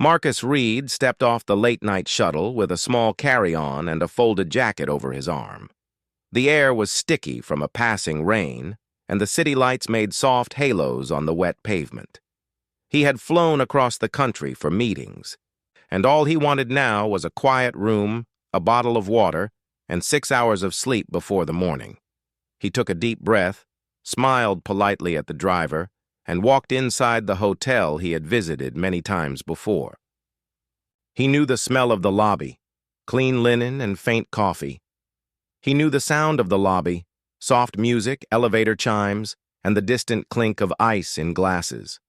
Marcus Reed stepped off the late-night shuttle with a small carry-on and a folded jacket over his arm. The air was sticky from a passing rain, and the city lights made soft halos on the wet pavement. He had flown across the country for meetings, and all he wanted now was a quiet room, a bottle of water, and 6 hours of sleep before the morning. He took a deep breath, smiled politely at the driver, and walked inside the hotel he had visited many times before. He knew the smell of the lobby, clean linen and faint coffee. He knew the sound of the lobby, soft music, elevator chimes, and the distant clink of ice in glasses.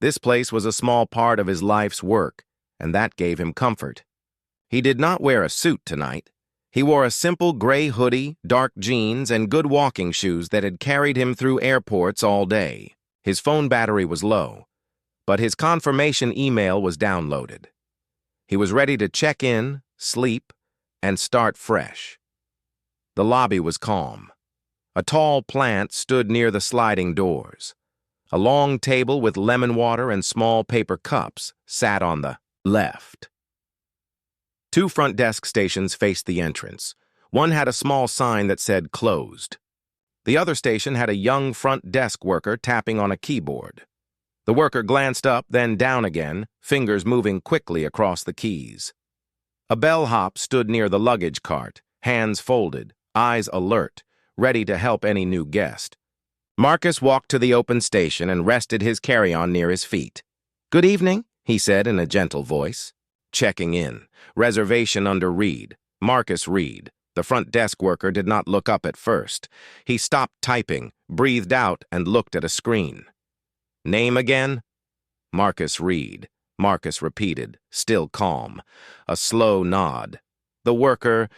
This place was a small part of his life's work, and that gave him comfort. He did not wear a suit tonight. He wore a simple gray hoodie, dark jeans, and good walking shoes that had carried him through airports all day. His phone battery was low, but his confirmation email was downloaded. He was ready to check in, sleep, and start fresh. The lobby was calm. A tall plant stood near the sliding doors. A long table with lemon water and small paper cups sat on the left. Two front desk stations faced the entrance. One had a small sign that said closed. The other station had a young front desk worker tapping on a keyboard. The worker glanced up, then down again, fingers moving quickly across the keys. A bellhop stood near the luggage cart, hands folded, eyes alert, ready to help any new guest. Marcus walked to the open station and rested his carry-on near his feet. "Good evening," he said in a gentle voice. Checking in. Reservation under Reed. Marcus Reed. The front desk worker did not look up at first. He stopped typing, breathed out, and looked at a screen. "Name again?" "Marcus Reed," Marcus repeated, still calm. A slow nod. The worker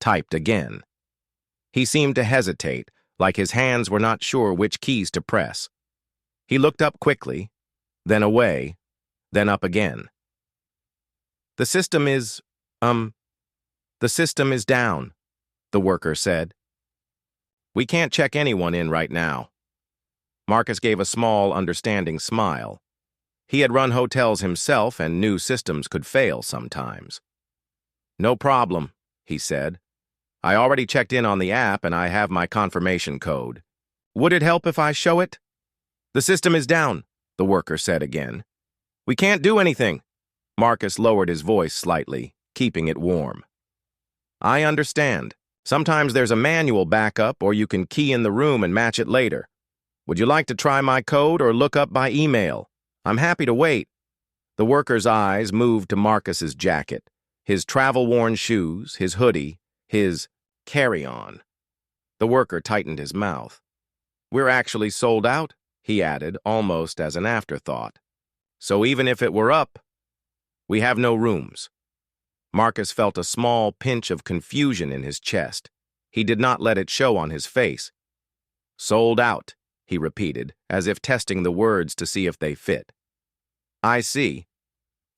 typed again. He seemed to hesitate, like his hands were not sure which keys to press. He looked up quickly, then away, then up again. The system is down," the worker said. "We can't check anyone in right now." Marcus gave a small, understanding smile. He had run hotels himself and knew systems could fail sometimes. "No problem," he said. "I already checked in on the app and I have my confirmation code. Would it help if I show it?" "The system is down," the worker said again. "We can't do anything." Marcus lowered his voice slightly, keeping it warm. "I understand. Sometimes there's a manual backup or you can key in the room and match it later. Would you like to try my code or look up by email? I'm happy to wait." The worker's eyes moved to Marcus's jacket, his travel-worn shoes, his hoodie, his carry-on. The worker tightened his mouth. "We're actually sold out," he added, almost as an afterthought. "So even if it were up, we have no rooms." Marcus felt a small pinch of confusion in his chest. He did not let it show on his face. "Sold out," he repeated, as if testing the words to see if they fit. "I see.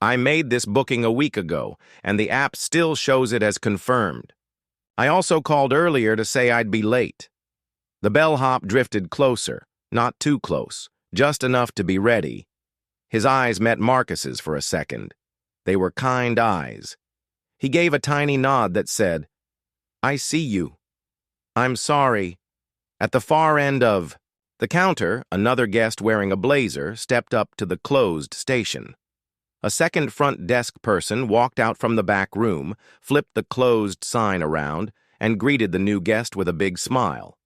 I made this booking a week ago, and the app still shows it as confirmed. I also called earlier to say I'd be late." The bellhop drifted closer, not too close, just enough to be ready. His eyes met Marcus's for a second. They were kind eyes. He gave a tiny nod that said, "I see you. I'm sorry." At the far end of the counter, another guest wearing a blazer stepped up to the closed station. A second front desk person walked out from the back room, flipped the closed sign around, and greeted the new guest with a big smile.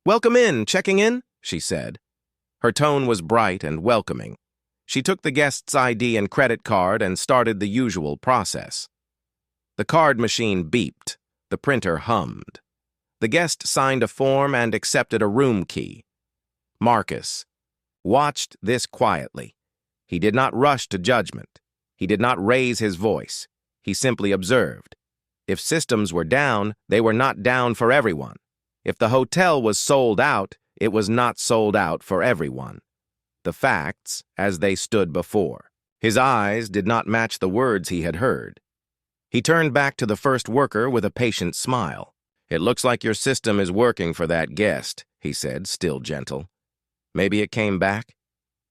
"Welcome in, checking in?" she said. Her tone was bright and welcoming. She took the guest's ID and credit card and started the usual process. The card machine beeped. The printer hummed. The guest signed a form and accepted a room key. Marcus watched this quietly. He did not rush to judgment. He did not raise his voice. He simply observed. If systems were down, they were not down for everyone. If the hotel was sold out, it was not sold out for everyone. The facts as they stood before. His eyes did not match the words he had heard. He turned back to the first worker with a patient smile. "It looks like your system is working for that guest," he said, still gentle. "Maybe it came back?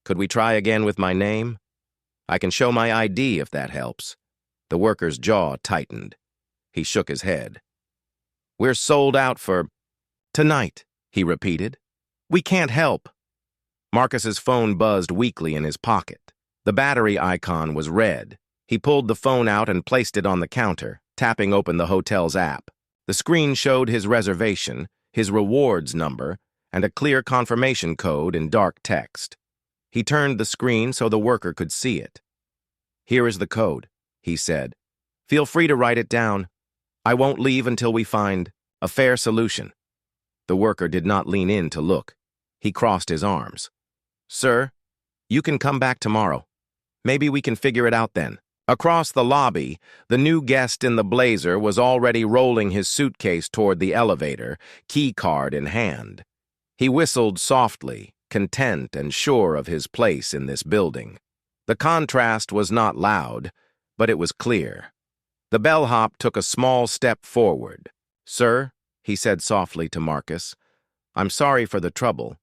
Could we try again with my name?" I can show my ID if that helps. The worker's jaw tightened. He shook his head. We're sold out for tonight, he repeated. We can't help. Marcus's phone buzzed weakly in his pocket. The battery icon was red. He pulled the phone out and placed it on the counter, tapping open the hotel's app. The screen showed his reservation, his rewards number, and a clear confirmation code in dark text. He turned the screen so the worker could see it. Here is the code, he said. Feel free to write it down. I won't leave until we find a fair solution. The worker did not lean in to look. He crossed his arms. Sir, you can come back tomorrow. Maybe we can figure it out then. Across the lobby, the new guest in the blazer was already rolling his suitcase toward the elevator, key card in hand. He whistled softly, content and sure of his place in this building. The contrast was not loud, but it was clear. The bellhop took a small step forward. Sir, he said softly to Marcus, I'm sorry for the trouble.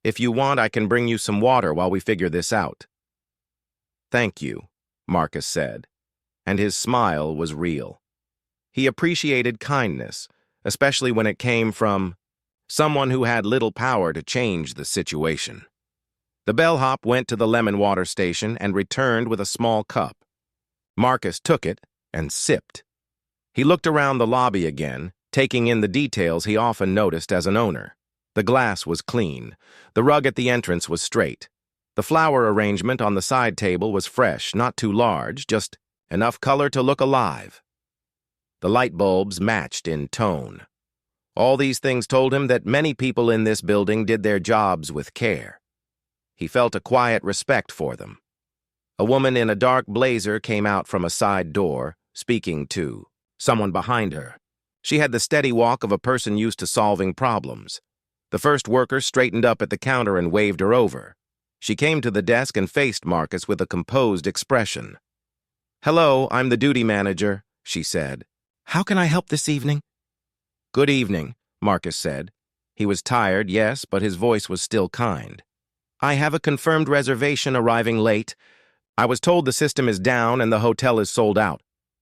If you want, I can bring you some water while we figure this out. Thank you, Marcus said, and his smile was real. He appreciated kindness, especially when it came from someone who had little power to change the situation. The bellhop went to the lemon water station and returned with a small cup. Marcus took it and sipped. He looked around the lobby again, taking in the details he often noticed as an owner. The glass was clean. The rug at the entrance was straight. The flower arrangement on the side table was fresh, not too large, just enough color to look alive. The light bulbs matched in tone. All these things told him that many people in this building did their jobs with care. He felt a quiet respect for them. A woman in a dark blazer came out from a side door, speaking to someone behind her. She had the steady walk of a person used to solving problems. The first worker straightened up at the counter and waved her over. She came to the desk and faced Marcus with a composed expression. Hello, I'm the duty manager, she said. How can I help this evening? Good evening, Marcus said. He was tired, yes, but his voice was still kind. I have a confirmed reservation arriving late. I was told the system is down and the hotel is sold out.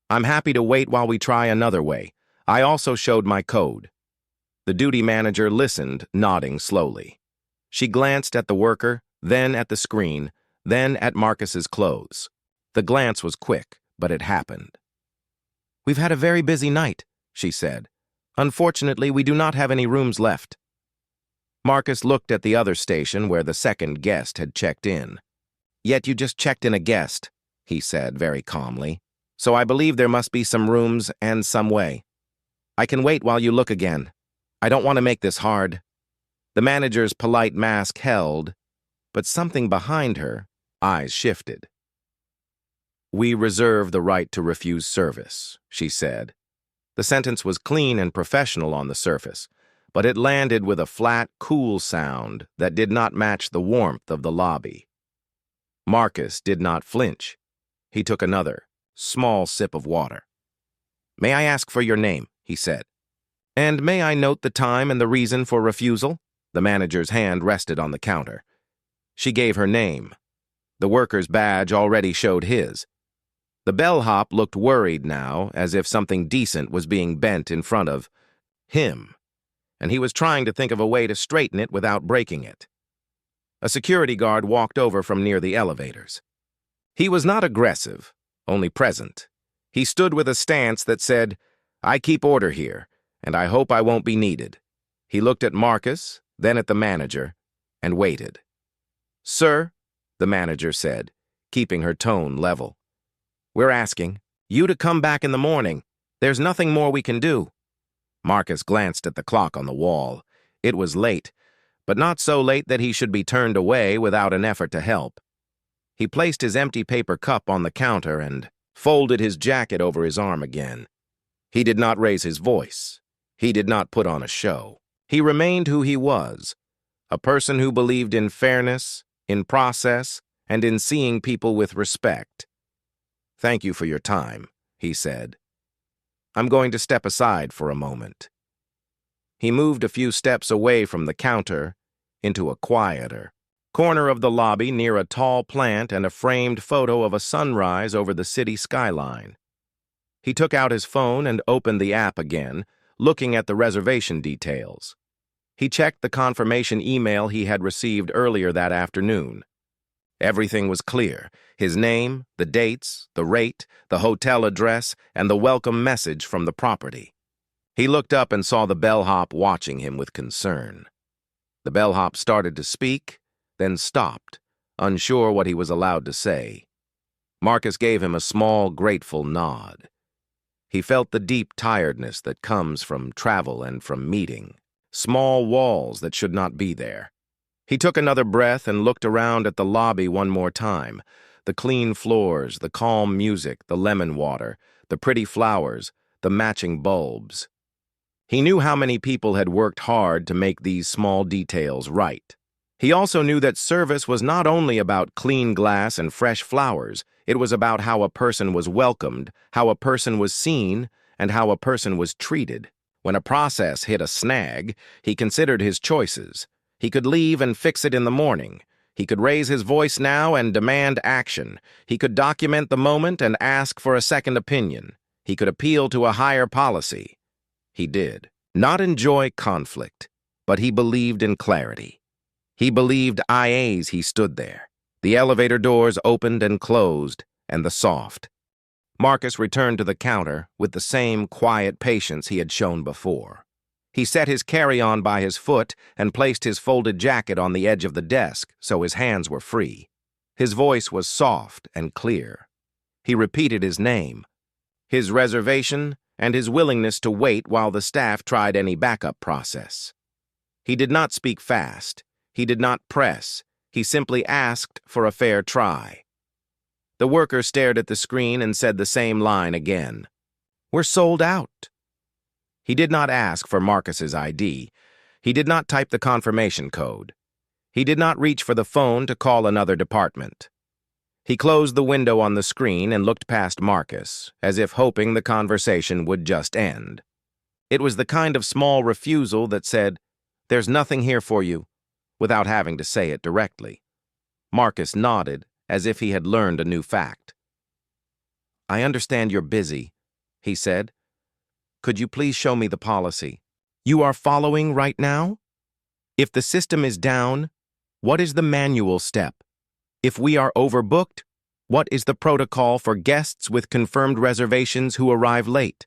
I'm happy to wait while we try another way. I also showed my code. The duty manager listened, nodding slowly. She glanced at the worker, then at the screen, then at Marcus's clothes. The glance was quick, but it happened. We've had a very busy night, she said. Unfortunately, we do not have any rooms left. Marcus looked at the other station where the second guest had checked in. Yet you just checked in a guest, he said very calmly. So I believe there must be some rooms and some way. I can wait while you look again. I don't want to make this hard. The manager's polite mask held, but something behind her, eyes shifted. We reserve the right to refuse service, she said. The sentence was clean and professional on the surface, but it landed with a flat, cool sound that did not match the warmth of the lobby. Marcus did not flinch. He took another, small sip of water. May I ask for your name, he said. And may I note the time and the reason for refusal? The manager's hand rested on the counter. She gave her name. The worker's badge already showed his. The bellhop looked worried now, as if something decent was being bent in front of him, and he was trying to think of a way to straighten it without breaking it. A security guard walked over from near the elevators. He was not aggressive, only present. He stood with a stance that said, I keep order here, and I hope I won't be needed. He looked at Marcus, then at the manager, and waited. Sir, the manager said, keeping her tone level. We're asking you to come back in the morning. There's nothing more we can do. Marcus glanced at the clock on the wall. It was late, but not so late that he should be turned away without an effort to help. He placed his empty paper cup on the counter and folded his jacket over his arm again. He did not raise his voice. He did not put on a show. He remained who he was, a person who believed in fairness, in process, and in seeing people with respect. Thank you for your time, he said. I'm going to step aside for a moment. He moved a few steps away from the counter into a quieter, Corner of the lobby near a tall plant and a framed photo of a sunrise over the city skyline. He took out his phone and opened the app again, looking at the reservation details. He checked the confirmation email he had received earlier that afternoon. Everything was clear: his name, the dates, the rate, the hotel address, and the welcome message from the property. He looked up and saw the bellhop watching him with concern. The bellhop started to speak, then stopped, unsure what he was allowed to say. Marcus gave him a small, grateful nod. He felt the deep tiredness that comes from travel and from meeting, small walls that should not be there. He took another breath and looked around at the lobby one more time. The clean floors, the calm music, the lemon water, the pretty flowers, the matching bulbs. He knew how many people had worked hard to make these small details right. He also knew that service was not only about clean glass and fresh flowers. It was about how a person was welcomed, how a person was seen, and how a person was treated. When a process hit a snag, he considered his choices. He could leave and fix it in the morning. He could raise his voice now and demand action. He could document the moment and ask for a second opinion. He could appeal to a higher policy. He did not enjoy conflict, but he believed in clarity. He believed IAs. He stood there. The elevator doors opened and closed, and the soft. Marcus returned to the counter with the same quiet patience he had shown before. He set his carry-on by his foot and placed his folded jacket on the edge of the desk so his hands were free. His voice was soft and clear. He repeated his name, his reservation, and his willingness to wait while the staff tried any backup process. He did not speak fast. He did not press. He simply asked for a fair try. The worker stared at the screen and said the same line again. "We're sold out." He did not ask for Marcus's ID. He did not type the confirmation code. He did not reach for the phone to call another department. He closed the window on the screen and looked past Marcus, as if hoping the conversation would just end. It was the kind of small refusal that said, "There's nothing here for you," without having to say it directly. Marcus nodded, as if he had learned a new fact. "I understand you're busy," he said. "Could you please show me the policy you are following right now? If the system is down, what is the manual step? If we are overbooked, what is the protocol for guests with confirmed reservations who arrive late?"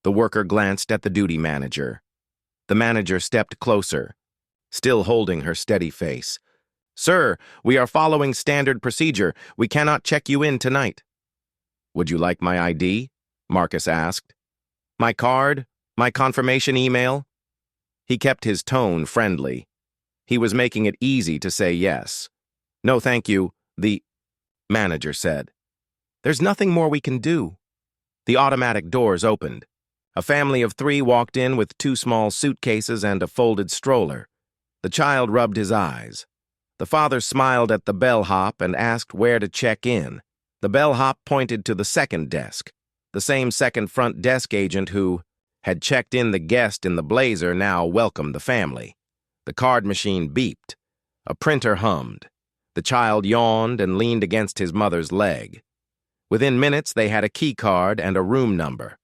The worker glanced at the duty manager. The manager stepped closer, still holding her steady face. "Sir, we are following standard procedure. We cannot check you in tonight." "Would you like my ID?" Marcus asked. "My card? My confirmation email?" He kept his tone friendly. He was making it easy to say yes. "No, thank you," the manager said. "There's nothing more we can do." The automatic doors opened. A family of 3 walked in with 2 small suitcases and a folded stroller. The child rubbed his eyes. The father smiled at the bellhop and asked where to check in. The bellhop pointed to the second desk. The same second front desk agent who had checked in the guest in the blazer now welcomed the family. The card machine beeped. A printer hummed. The child yawned and leaned against his mother's leg. Within minutes, they had a key card and a room number.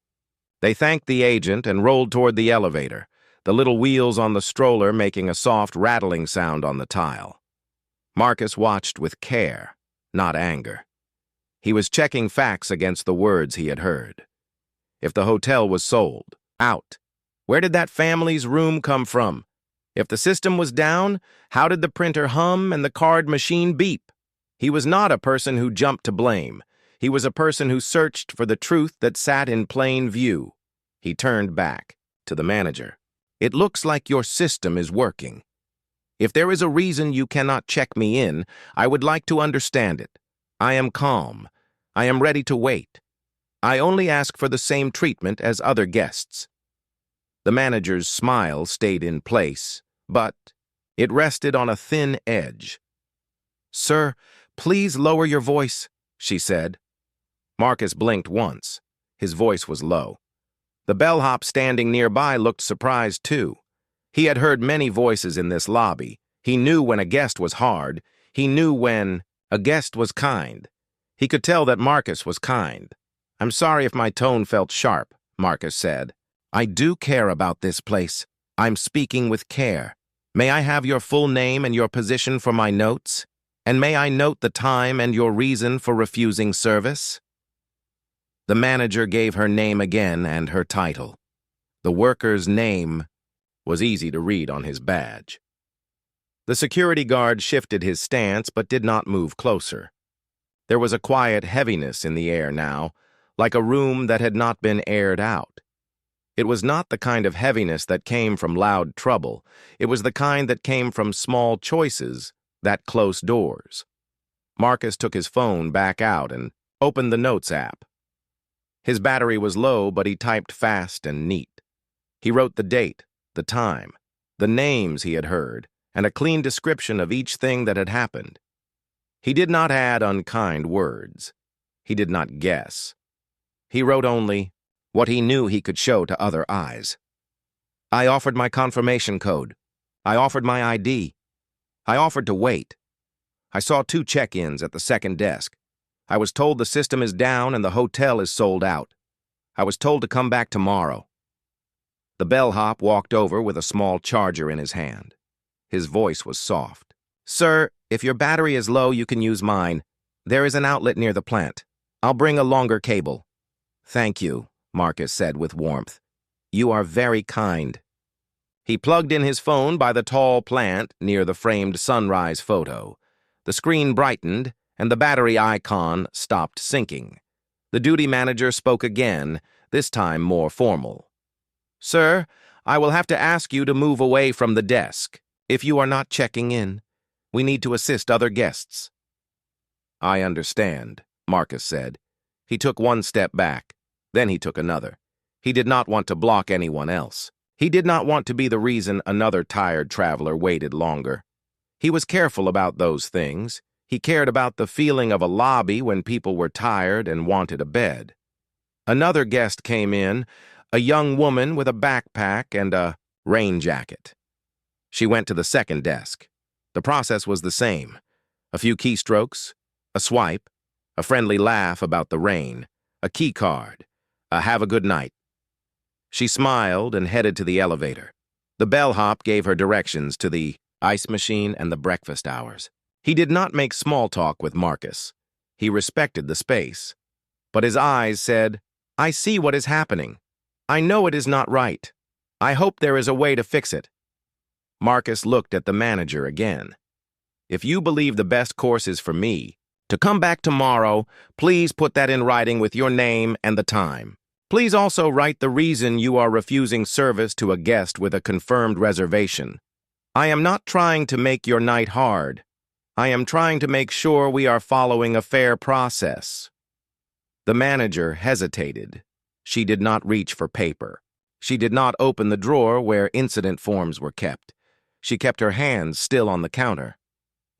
They thanked the agent and rolled toward the elevator, the little wheels on the stroller making a soft rattling sound on the tile. Marcus watched with care, not anger. He was checking facts against the words he had heard. If the hotel was sold, out, where did that family's room come from? If the system was down, how did the printer hum and the card machine beep? He was not a person who jumped to blame. He was a person who searched for the truth that sat in plain view. He turned back to the manager. "It looks like your system is working. If there is a reason you cannot check me in, I would like to understand it. I am calm. I am ready to wait. I only ask for the same treatment as other guests." The manager's smile stayed in place, but it rested on a thin edge. "Sir, please lower your voice," she said. Marcus blinked once. His voice was low. The bellhop standing nearby looked surprised too. He had heard many voices in this lobby. He knew when a guest was hard. He knew when a guest was kind. He could tell that Marcus was kind. "I'm sorry if my tone felt sharp," Marcus said. "I do care about this place. I'm speaking with care. May I have your full name and your position for my notes? And may I note the time and your reason for refusing service?" The manager gave her name again and her title. The worker's name was easy to read on his badge. The security guard shifted his stance but did not move closer. There was a quiet heaviness in the air now, like a room that had not been aired out. It was not the kind of heaviness that came from loud trouble. It was the kind that came from small choices that close doors. Marcus took his phone back out and opened the Notes app. His battery was low, but he typed fast and neat. He wrote the date, the time, the names he had heard, and a clean description of each thing that had happened. He did not add unkind words. He did not guess. He wrote only what he knew he could show to other eyes. "I offered my confirmation code. I offered my ID. I offered to wait. I saw 2 check-ins at the second desk. I was told the system is down and the hotel is sold out. I was told to come back tomorrow." The bellhop walked over with a small charger in his hand. His voice was soft. "Sir, if your battery is low, you can use mine. There is an outlet near the plant. I'll bring a longer cable." "Thank you," Marcus said with warmth. "You are very kind." He plugged in his phone by the tall plant near the framed sunrise photo. The screen brightened, and the battery icon stopped syncing. The duty manager spoke again, this time more formal. "Sir, I will have to ask you to move away from the desk. If you are not checking in, we need to assist other guests." "I understand," Marcus said. He took one step back. Then he took another. He did not want to block anyone else. He did not want to be the reason another tired traveler waited longer. He was careful about those things. He cared about the feeling of a lobby when people were tired and wanted a bed. Another guest came in, a young woman with a backpack and a rain jacket. She went to the second desk. The process was the same. A few keystrokes, a swipe, a friendly laugh about the rain, a key card, a "have a good night." She smiled and headed to the elevator. The bellhop gave her directions to the ice machine and the breakfast hours. He did not make small talk with Marcus. He respected the space. But his eyes said, "I see what is happening. I know it is not right. I hope there is a way to fix it." Marcus looked at the manager again. "If you believe the best course is for me to come back tomorrow, please put that in writing with your name and the time. Please also write the reason you are refusing service to a guest with a confirmed reservation. I am not trying to make your night hard. I am trying to make sure we are following a fair process." The manager hesitated. She did not reach for paper. She did not open the drawer where incident forms were kept. She kept her hands still on the counter.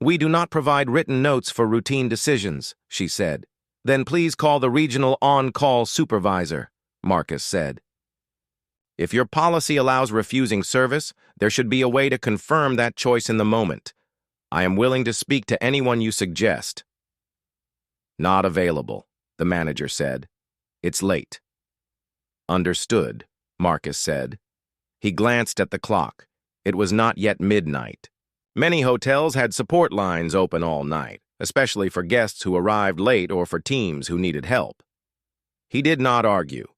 "We do not provide written notes for routine decisions," she said. "Then please call the regional on-call supervisor," Marcus said. "If your policy allows refusing service, there should be a way to confirm that choice in the moment. I am willing to speak to anyone you suggest." "Not available," the manager said. "It's late." "Understood," Marcus said. He glanced at the clock. It was not yet midnight. Many hotels had support lines open all night, especially for guests who arrived late or for teams who needed help. He did not argue.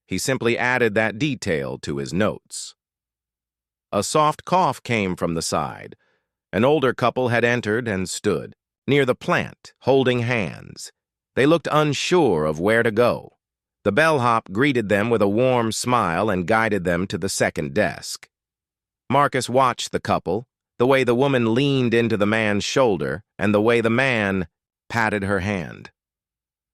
He simply added that detail to his notes. A soft cough came from the side. An older couple had entered and stood near the plant, holding hands. They looked unsure of where to go. The bellhop greeted them with a warm smile and guided them to the second desk. Marcus watched the couple, the way the woman leaned into the man's shoulder and the way the man patted her hand.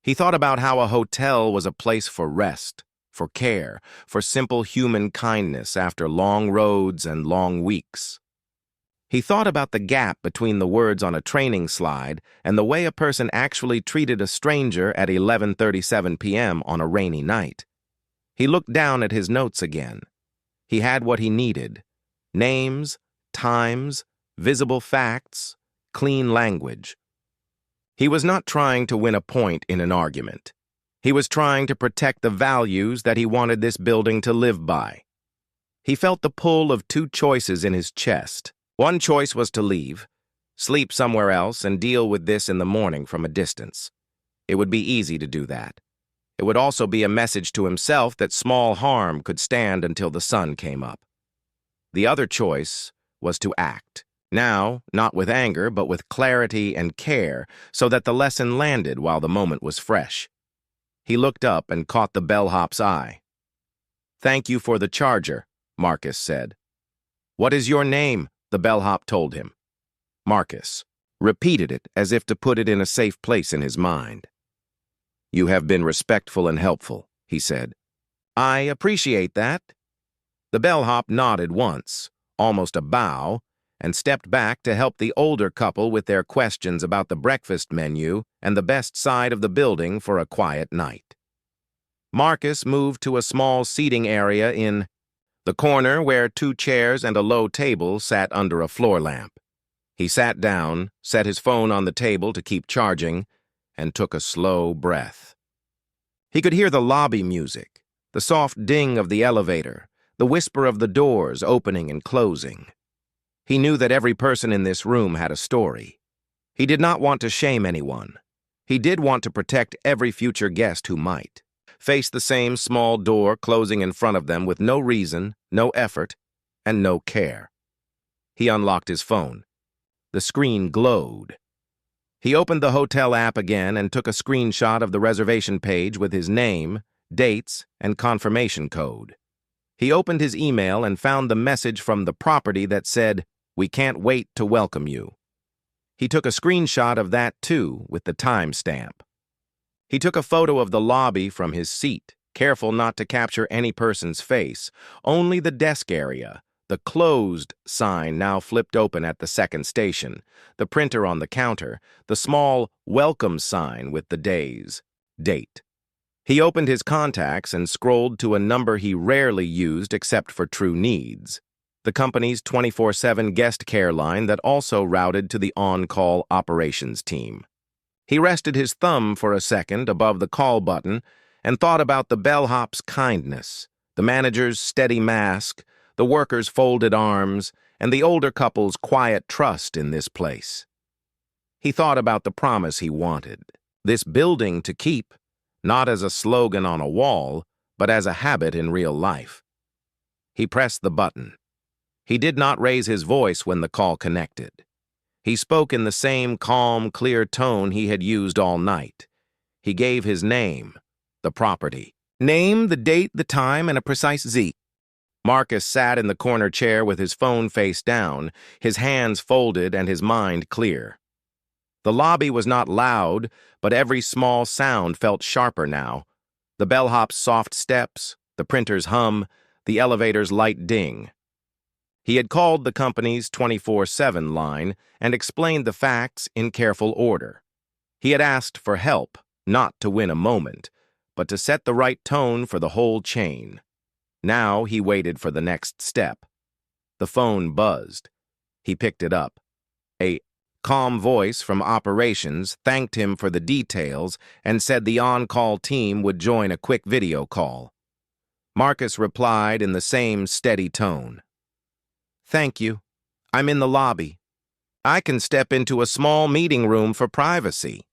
He thought about how a hotel was a place for rest, for care, for simple human kindness after long roads and long weeks. He thought about the gap between the words on a training slide and the way a person actually treated a stranger at 11:37 p.m. on a rainy night. He looked down at his notes again. He had what he needed: names, times, visible facts, clean language. He was not trying to win a point in an argument. He was trying to protect the values that he wanted this building to live by. He felt the pull of two choices in his chest. One choice was to leave, sleep somewhere else, and deal with this in the morning from a distance. It would be easy to do that. It would also be a message to himself that small harm could stand until the sun came up. The other choice was to act. Now, not with anger, but with clarity and care, so that the lesson landed while the moment was fresh. He looked up and caught the bellhop's eye. "Thank you for the charger," Marcus said. "What is your name?" the bellhop told him. Marcus repeated it as if to put it in a safe place in his mind. "You have been respectful and helpful," he said. "I appreciate that." The bellhop nodded once, almost a bow, and stepped back to help the older couple with their questions about the breakfast menu and the best side of the building for a quiet night. Marcus moved to a small seating area in the corner where 2 chairs and a low table sat under a floor lamp. He sat down, set his phone on the table to keep charging, and took a slow breath. He could hear the lobby music, the soft ding of the elevator, the whisper of the doors opening and closing. He knew that every person in this room had a story. He did not want to shame anyone. He did want to protect every future guest who might face the same small door closing in front of them with no reason, no effort, and no care. He unlocked his phone. The screen glowed. He opened the hotel app again and took a screenshot of the reservation page with his name, dates, and confirmation code. He opened his email and found the message from the property that said, "We can't wait to welcome you." He took a screenshot of that too, with the timestamp. He took a photo of the lobby from his seat, careful not to capture any person's face, only the desk area, the closed sign now flipped open at the second station, the printer on the counter, the small welcome sign with the day's date. He opened his contacts and scrolled to a number he rarely used except for true needs, the company's 24/7 guest care line that also routed to the on-call operations team. He rested his thumb for a second above the call button and thought about the bellhop's kindness, the manager's steady mask, the workers' folded arms, and the older couple's quiet trust in this place. He thought about the promise he wanted, this building to keep, not as a slogan on a wall, but as a habit in real life. He pressed the button. He did not raise his voice when the call connected. He spoke in the same calm, clear tone he had used all night. He gave his name, the property. Name, the date, the time, and a precise Z. Marcus sat in the corner chair with his phone face down, his hands folded and his mind clear. The lobby was not loud, but every small sound felt sharper now. The bellhop's soft steps, the printer's hum, the elevator's light ding. He had called the company's 24/7 line and explained the facts in careful order. He had asked for help, not to win a moment, but to set the right tone for the whole chain. Now he waited for the next step. The phone buzzed. He picked it up. A calm voice from operations thanked him for the details and said the on-call team would join a quick video call. Marcus replied in the same steady tone. "Thank you. I'm in the lobby. I can step into a small meeting room for privacy."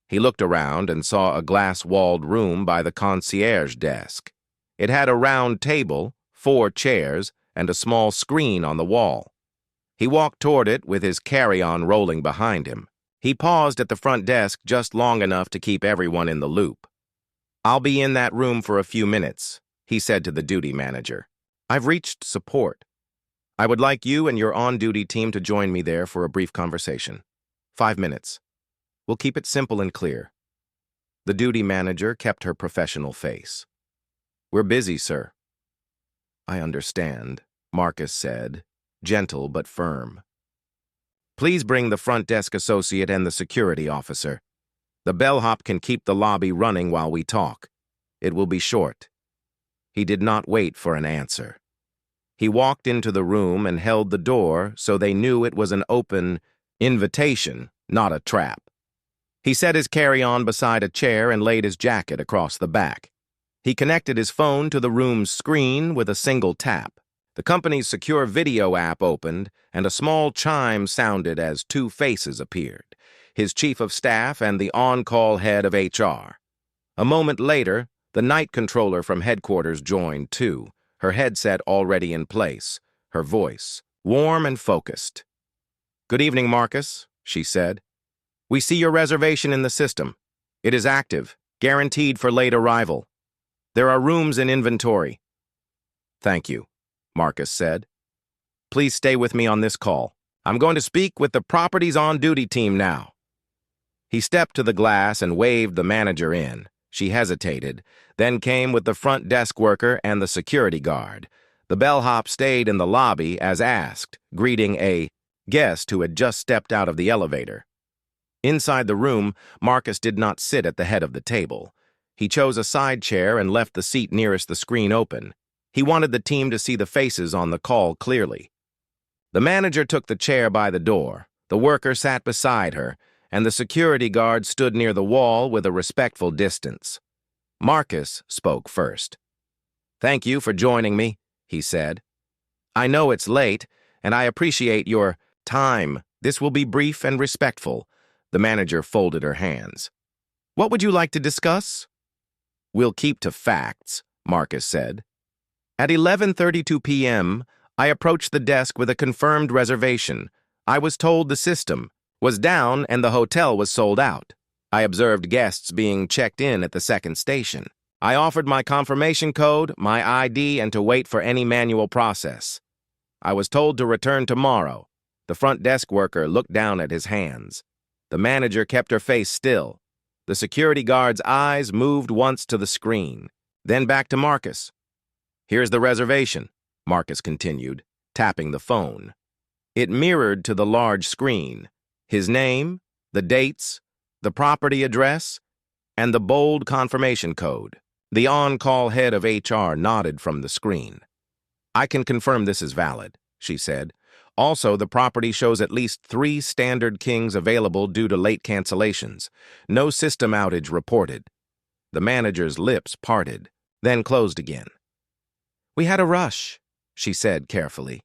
He looked around and saw a glass-walled room by the concierge desk. It had a round table, 4 chairs, and a small screen on the wall. He walked toward it with his carry-on rolling behind him. He paused at the front desk just long enough to keep everyone in the loop. "I'll be in that room for a few minutes," he said to the duty manager. "I've reached support. I would like you and your on-duty team to join me there for a brief conversation. 5 minutes. We'll keep it simple and clear." The duty manager kept her professional face. "We're busy, sir." "I understand," Marcus said, gentle but firm. "Please bring the front desk associate and the security officer. The bellhop can keep the lobby running while we talk. It will be short." He did not wait for an answer. He walked into the room and held the door so they knew it was an open invitation, not a trap. He set his carry-on beside a chair and laid his jacket across the back. He connected his phone to the room's screen with a single tap. The company's secure video app opened, and a small chime sounded as two faces appeared, his chief of staff and the on-call head of HR. A moment later, the night controller from headquarters joined too, her headset already in place, her voice warm and focused. "Good evening, Marcus," she said. "We see your reservation in the system. It is active, guaranteed for late arrival. There are rooms in inventory." "Thank you," Marcus said. "Please stay with me on this call. I'm going to speak with the property's on-duty team now." He stepped to the glass and waved the manager in. She hesitated, then came with the front desk worker and the security guard. The bellhop stayed in the lobby as asked, greeting a guest who had just stepped out of the elevator. Inside the room, Marcus did not sit at the head of the table. He chose a side chair and left the seat nearest the screen open. He wanted the team to see the faces on the call clearly. The manager took the chair by the door, the worker sat beside her, and the security guard stood near the wall with a respectful distance. Marcus spoke first. "Thank you for joining me," he said. "I know it's late, and I appreciate your time. This will be brief and respectful." The manager folded her hands. "What would you like to discuss?" "We'll keep to facts," Marcus said. "At 11:32 p.m., I approached the desk with a confirmed reservation. I was told the system was down and the hotel was sold out. I observed guests being checked in at the second station. I offered my confirmation code, my ID, and to wait for any manual process. I was told to return tomorrow." The front desk worker looked down at his hands. The manager kept her face still. The security guard's eyes moved once to the screen, then back to Marcus. "Here's the reservation," Marcus continued, tapping the phone. It mirrored to the large screen. His name, the dates, the property address, and the bold confirmation code. The on-call head of HR nodded from the screen. "I can confirm this is valid," she said. "Also, the property shows at least 3 standard kings available due to late cancellations. No system outage reported." The manager's lips parted, then closed again. "We had a rush," she said carefully.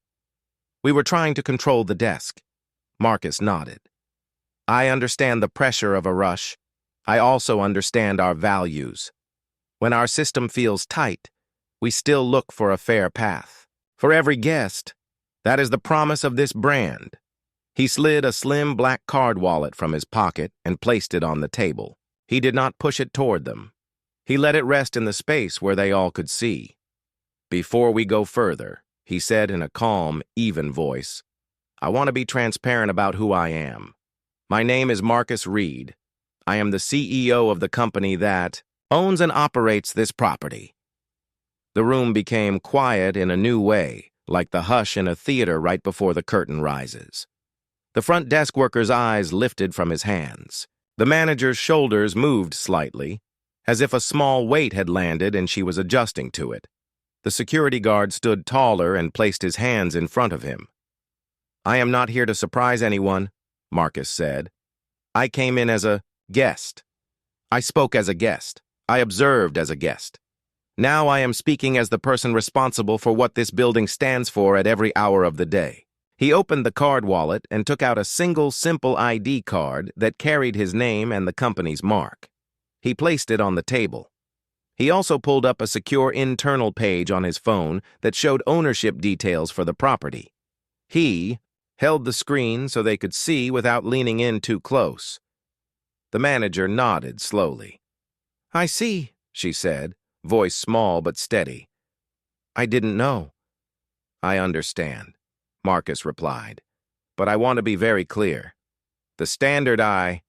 "We were trying to control the desk." Marcus nodded. "I understand the pressure of a rush. I also understand our values. When our system feels tight, we still look for a fair path. For every guest, that is the promise of this brand." He slid a slim black card wallet from his pocket and placed it on the table. He did not push it toward them. He let it rest in the space where they all could see. "Before we go further," he said in a calm, even voice, "I want to be transparent about who I am. My name is Marcus Reed. I am the CEO of the company that owns and operates this property." The room became quiet in a new way, like the hush in a theater right before the curtain rises. The front desk worker's eyes lifted from his hands. The manager's shoulders moved slightly, as if a small weight had landed and she was adjusting to it. The security guard stood taller and placed his hands in front of him. "I am not here to surprise anyone," Marcus said. "I came in as a guest. I spoke as a guest. I observed as a guest. Now I am speaking as the person responsible for what this building stands for at every hour of the day." He opened the card wallet and took out a single simple ID card that carried his name and the company's mark. He placed it on the table. He also pulled up a secure internal page on his phone that showed ownership details for the property. He held the screen so they could see without leaning in too close. The manager nodded slowly. "I see," she said, voice small but steady. "I didn't know." "I understand," Marcus replied. "But I want to be very clear. The standard I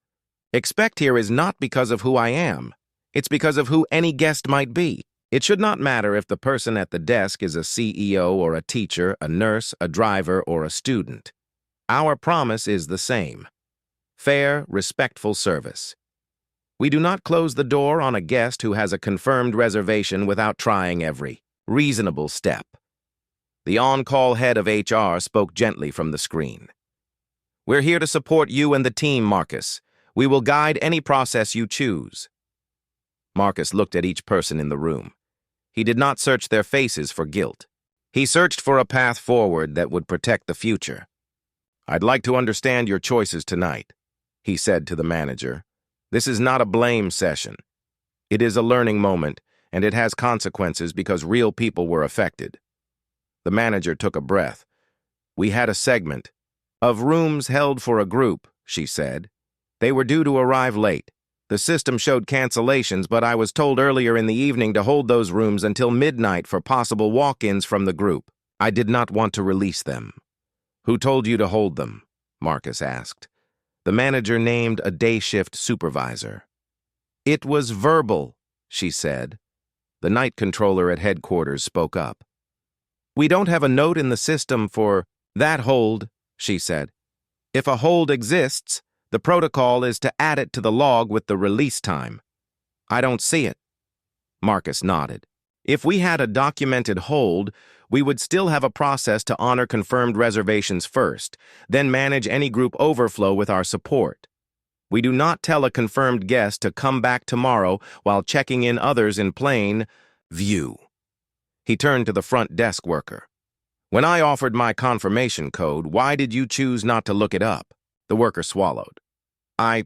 expect here is not because of who I am. It's because of who any guest might be. It should not matter if the person at the desk is a CEO or a teacher, a nurse, a driver, or a student. Our promise is the same. Fair, respectful service. We do not close the door on a guest who has a confirmed reservation without trying every reasonable step." The on-call head of HR spoke gently from the screen. "We're here to support you and the team, Marcus. We will guide any process you choose." Marcus looked at each person in the room. He did not search their faces for guilt. He searched for a path forward that would protect the future. "I'd like to understand your choices tonight," he said to the manager. "This is not a blame session. It is a learning moment, and it has consequences because real people were affected." The manager took a breath. "We had a segment of rooms held for a group," she said. "They were due to arrive late. The system showed cancellations, but I was told earlier in the evening to hold those rooms until midnight for possible walk-ins from the group. I did not want to release them." "Who told you to hold them?" Marcus asked. The manager named a day shift supervisor. "It was verbal," she said. The night controller at headquarters spoke up. "We don't have a note in the system for that hold," she said. "If a hold exists, the protocol is to add it to the log with the release time." "I don't see it." Marcus nodded. "If we had a documented hold, we would still have a process to honor confirmed reservations first, then manage any group overflow with our support. We do not tell a confirmed guest to come back tomorrow while checking in others in plain view." He turned to the front desk worker. "When I offered my confirmation code, why did you choose not to look it up?" The worker swallowed. I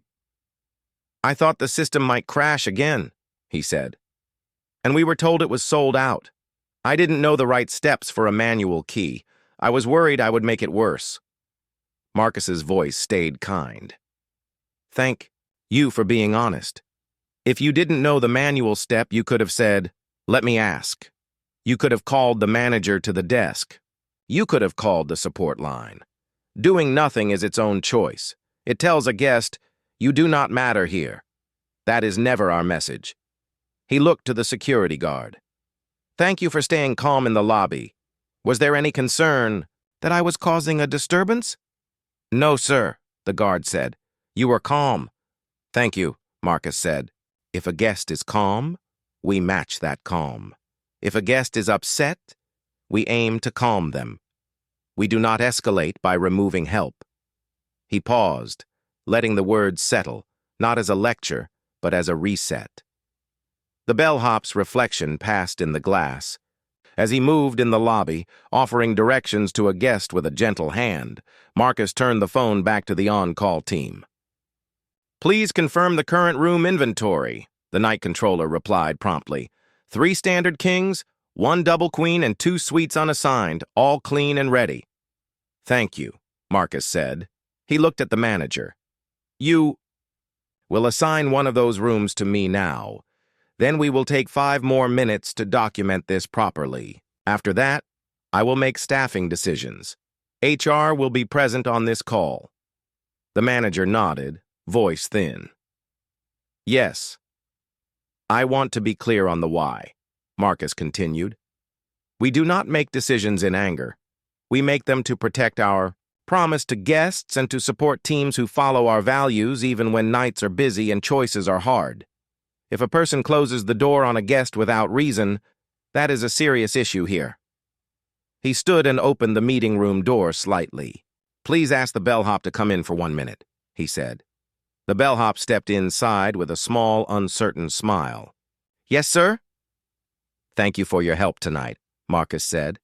thought the system might crash again," he said. "And we were told it was sold out. I didn't know the right steps for a manual key. I was worried I would make it worse." Marcus's voice stayed kind. "Thank you for being honest. If you didn't know the manual step, you could have said, 'Let me ask.' You could have called the manager to the desk. You could have called the support line. Doing nothing is its own choice. It tells a guest, 'You do not matter here.' That is never our message." He looked to the security guard. "Thank you for staying calm in the lobby. Was there any concern that I was causing a disturbance?" "No, sir," the guard said. "You were calm." "Thank you," Marcus said. "If a guest is calm, we match that calm. If a guest is upset, we aim to calm them. We do not escalate by removing help." He paused, letting the words settle, not as a lecture, but as a reset. The bellhop's reflection passed in the glass. As he moved in the lobby, offering directions to a guest with a gentle hand, Marcus turned the phone back to the on-call team. "Please confirm the current room inventory," the night controller replied promptly. 3 standard kings, 1 double queen, and 2 suites unassigned, all clean and ready." "Thank you," Marcus said. He looked at the manager. "You will assign one of those rooms to me now. Then we will take 5 more minutes to document this properly. After that, I will make staffing decisions. HR will be present on this call." The manager nodded, voice thin. "Yes. I want to be clear on the why," Marcus continued. "We do not make decisions in anger. We make them to protect our promise to guests and to support teams who follow our values even when nights are busy and choices are hard. If a person closes the door on a guest without reason, that is a serious issue here." He stood and opened the meeting room door slightly. "Please ask the bellhop to come in for 1 minute," he said. The bellhop stepped inside with a small, uncertain smile. "Yes, sir?" "Thank you for your help tonight," Marcus said.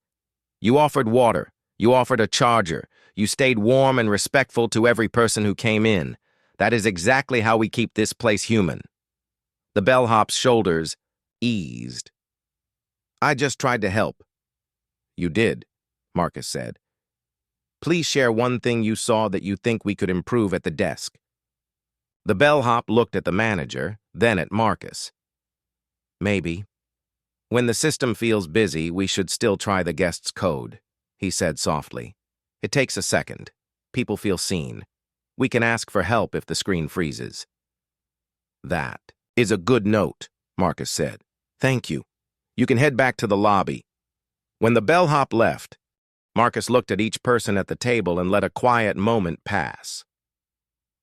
"You offered water. You offered a charger. You stayed warm and respectful to every person who came in. That is exactly how we keep this place human." The bellhop's shoulders eased. "I just tried to help." "You did," Marcus said. "Please share one thing you saw that you think we could improve at the desk." The bellhop looked at the manager, then at Marcus. "Maybe. When the system feels busy, we should still try the guest's code," he said softly. "It takes a second. People feel seen. We can ask for help if the screen freezes." "That is a good note," Marcus said. "Thank you. You can head back to the lobby." When the bellhop left, Marcus looked at each person at the table and let a quiet moment pass.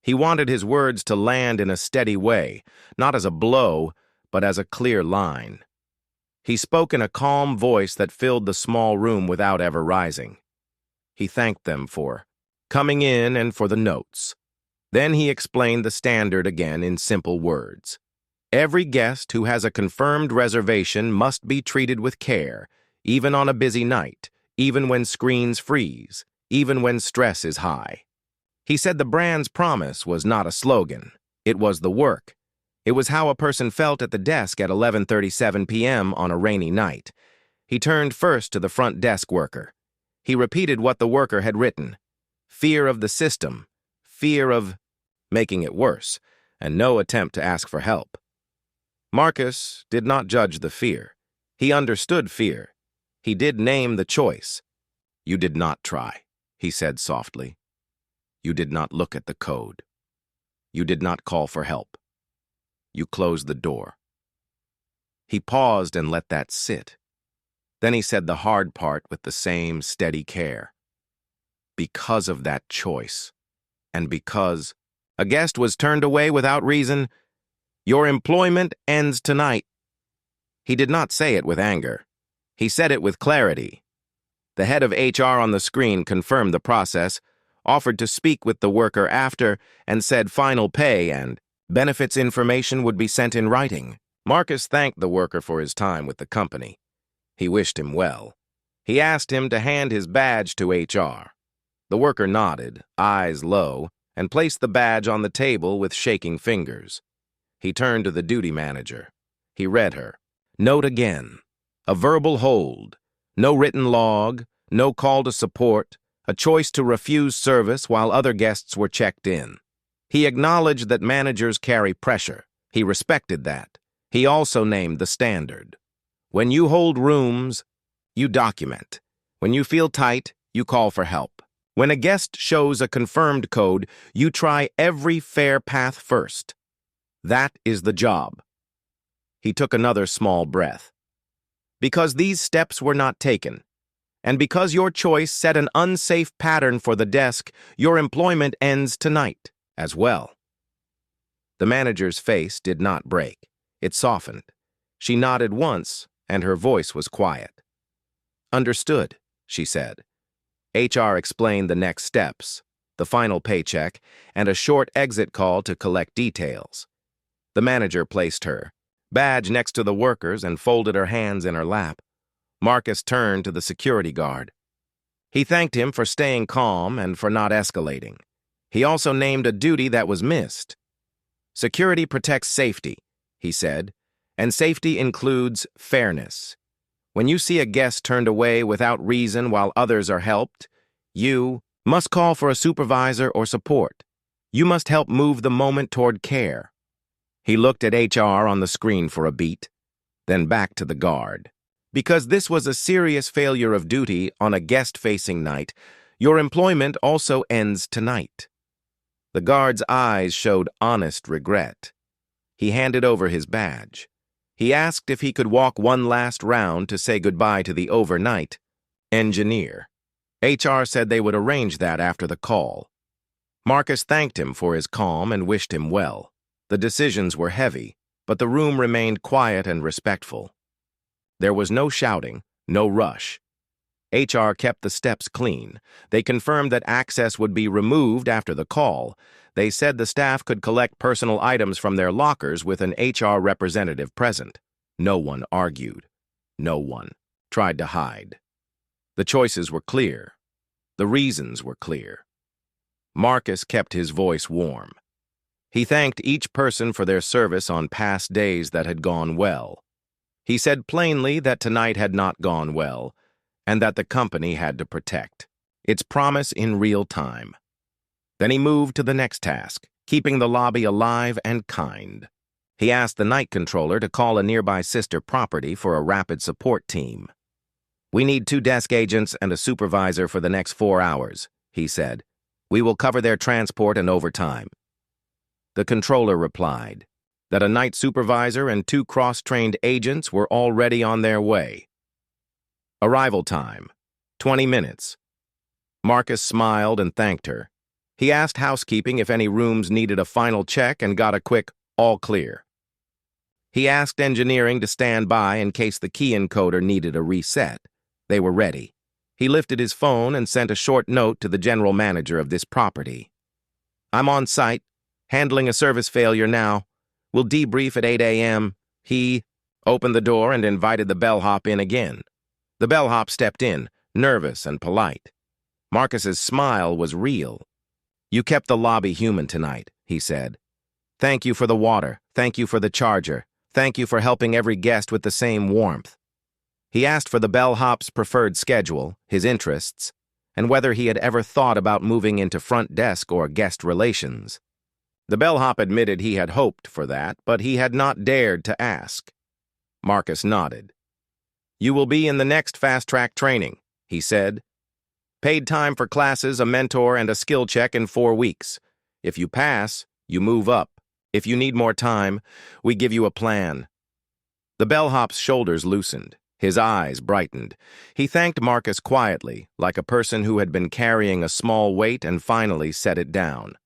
He wanted his words to land in a steady way, not as a blow, but as a clear line. He spoke in a calm voice that filled the small room without ever rising. He thanked them for coming in and for the notes. Then he explained the standard again in simple words. Every guest who has a confirmed reservation must be treated with care, even on a busy night, even when screens freeze, even when stress is high. He said the brand's promise was not a slogan. It was the work. It was how a person felt at the desk at 11:37 p.m. on a rainy night. He turned first to the front desk worker. He repeated what the worker had written. Fear of the system, fear of making it worse, and no attempt to ask for help. Marcus did not judge the fear. He understood fear. He did name the choice. You did not try, he said softly. You did not look at the code. You did not call for help. You closed the door. He paused and let that sit. Then he said the hard part with the same steady care. Because of that choice, and because a guest was turned away without reason, your employment ends tonight. He did not say it with anger. He said it with clarity. The head of HR on the screen confirmed the process, offered to speak with the worker after, and said final pay and benefits information would be sent in writing. Marcus thanked the worker for his time with the company. He wished him well. He asked him to hand his badge to HR. The worker nodded, eyes low, and placed the badge on the table with shaking fingers. He turned to the duty manager. He read her. Note again. A verbal hold. No written log. No call to support. A choice to refuse service while other guests were checked in. He acknowledged that managers carry pressure. He respected that. He also named the standard. When you hold rooms, you document. When you feel tight, you call for help. When a guest shows a confirmed code, you try every fair path first. That is the job. He took another small breath. Because these steps were not taken, and because your choice set an unsafe pattern for the desk, your employment ends tonight as well. The manager's face did not break. It softened. She nodded once, and her voice was quiet. Understood, she said. HR explained the next steps, the final paycheck, and a short exit call to collect details. The manager placed her badge next to the workers and folded her hands in her lap. Marcus turned to the security guard. He thanked him for staying calm and for not escalating. He also named a duty that was missed. Security protects safety, he said, and safety includes fairness. When you see a guest turned away without reason while others are helped, you must call for a supervisor or support. You must help move the moment toward care. He looked at HR on the screen for a beat, then back to the guard. Because this was a serious failure of duty on a guest-facing night, your employment also ends tonight. The guard's eyes showed honest regret. He handed over his badge. He asked if he could walk one last round to say goodbye to the overnight engineer. HR said they would arrange that after the call. Marcus thanked him for his calm and wished him well. The decisions were heavy, but the room remained quiet and respectful. There was no shouting, no rush. HR kept the steps clean. They confirmed that access would be removed after the call. They said the staff could collect personal items from their lockers with an HR representative present. No one argued. No one tried to hide. The choices were clear. The reasons were clear. Marcus kept his voice warm. He thanked each person for their service on past days that had gone well. He said plainly that tonight had not gone well, and that the company had to protect its promise in real time. Then he moved to the next task, keeping the lobby alive and kind. He asked the night controller to call a nearby sister property for a rapid support team. We need 2 desk agents and a supervisor for the next 4 hours, he said. We will cover their transport and overtime. The controller replied that a night supervisor and 2 cross-trained agents were already on their way. Arrival time, 20 minutes. Marcus smiled and thanked her. He asked housekeeping if any rooms needed a final check and got a quick, all clear. He asked engineering to stand by in case the key encoder needed a reset. They were ready. He lifted his phone and sent a short note to the general manager of this property. "I'm on site, handling a service failure now. We'll debrief at 8 a.m. He opened the door and invited the bellhop in again. The bellhop stepped in, nervous and polite. Marcus's smile was real. "You kept the lobby human tonight," he said. "Thank you for the water. Thank you for the charger. Thank you for helping every guest with the same warmth." He asked for the bellhop's preferred schedule, his interests, and whether he had ever thought about moving into front desk or guest relations. The bellhop admitted he had hoped for that, but he had not dared to ask. Marcus nodded. "You will be in the next fast-track training," he said. "Paid time for classes, a mentor, and a skill check in 4 weeks. If you pass, you move up. If you need more time, we give you a plan." The bellhop's shoulders loosened. His eyes brightened. He thanked Marcus quietly, like a person who had been carrying a small weight and finally set it down.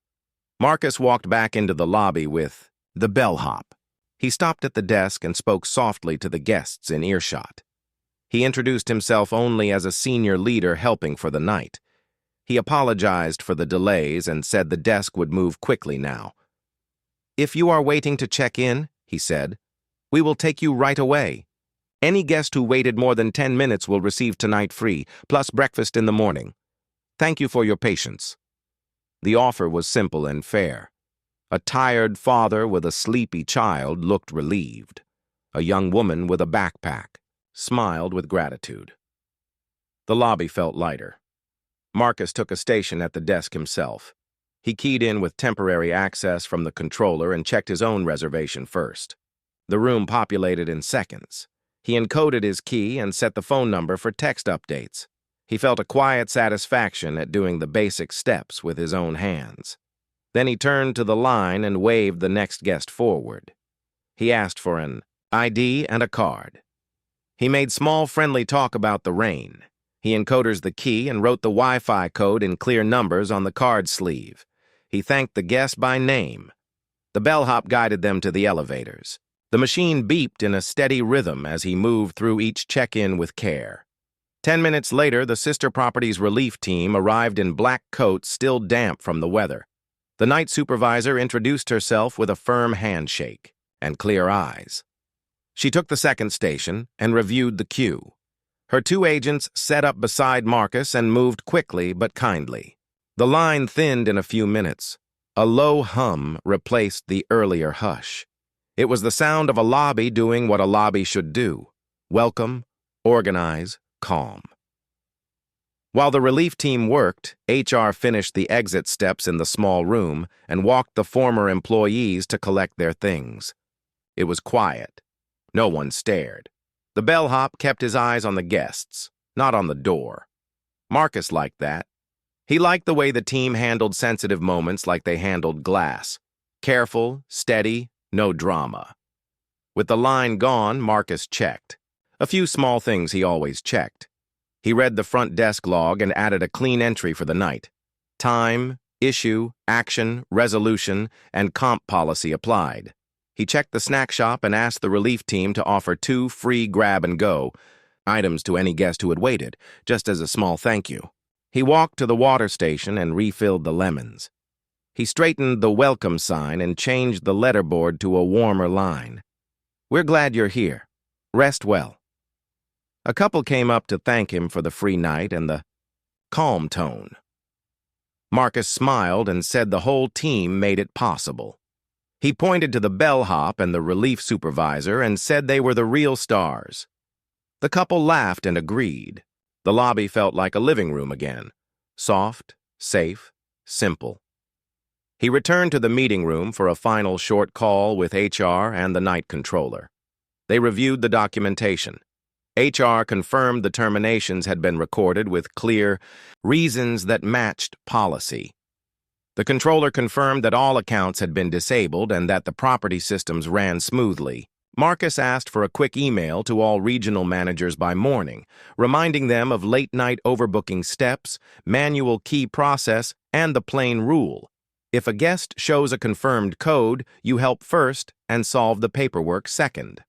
Marcus walked back into the lobby with the bellhop. He stopped at the desk and spoke softly to the guests in earshot. He introduced himself only as a senior leader helping for the night. He apologized for the delays and said the desk would move quickly now. "If you are waiting to check in," he said, "we will take you right away. Any guest who waited more than 10 minutes will receive tonight free, plus breakfast in the morning. Thank you for your patience." The offer was simple and fair. A tired father with a sleepy child looked relieved. A young woman with a backpack smiled with gratitude. The lobby felt lighter. Marcus took a station at the desk himself. He keyed in with temporary access from the controller and checked his own reservation first. The room populated in seconds. He encoded his key and set the phone number for text updates. He felt a quiet satisfaction at doing the basic steps with his own hands. Then he turned to the line and waved the next guest forward. He asked for an ID and a card. He made small friendly talk about the rain. He encoded the key and wrote the Wi-Fi code in clear numbers on the card sleeve. He thanked the guest by name. The bellhop guided them to the elevators. The machine beeped in a steady rhythm as he moved through each check-in with care. 10 minutes later, the sister property's relief team arrived in black coats still damp from the weather. The night supervisor introduced herself with a firm handshake and clear eyes. She took the second station and reviewed the queue. Her 2 agents set up beside Marcus and moved quickly but kindly. The line thinned in a few minutes. A low hum replaced the earlier hush. It was the sound of a lobby doing what a lobby should do: welcome, organize, calm. While the relief team worked, HR finished the exit steps in the small room and walked the former employees to collect their things. It was quiet. No one stared. The bellhop kept his eyes on the guests, not on the door. Marcus liked that. He liked the way the team handled sensitive moments like they handled glass. Careful, steady, no drama. With the line gone, Marcus checked. A few small things he always checked. He read the front desk log and added a clean entry for the night. Time, issue, action, resolution, and comp policy applied. He checked the snack shop and asked the relief team to offer 2 free grab-and-go items to any guest who had waited, just as a small thank you. He walked to the water station and refilled the lemons. He straightened the welcome sign and changed the letterboard to a warmer line. "We're glad you're here. Rest well." A couple came up to thank him for the free night and the calm tone. Marcus smiled and said the whole team made it possible. He pointed to the bellhop and the relief supervisor and said they were the real stars. The couple laughed and agreed. The lobby felt like a living room again. Soft, safe, simple. He returned to the meeting room for a final short call with HR and the night controller. They reviewed the documentation. HR confirmed the terminations had been recorded with clear reasons that matched policy. The controller confirmed that all accounts had been disabled and that the property systems ran smoothly. Marcus asked for a quick email to all regional managers by morning, reminding them of late-night overbooking steps, manual key process, and the plain rule: if a guest shows a confirmed code, you help first and solve the paperwork second.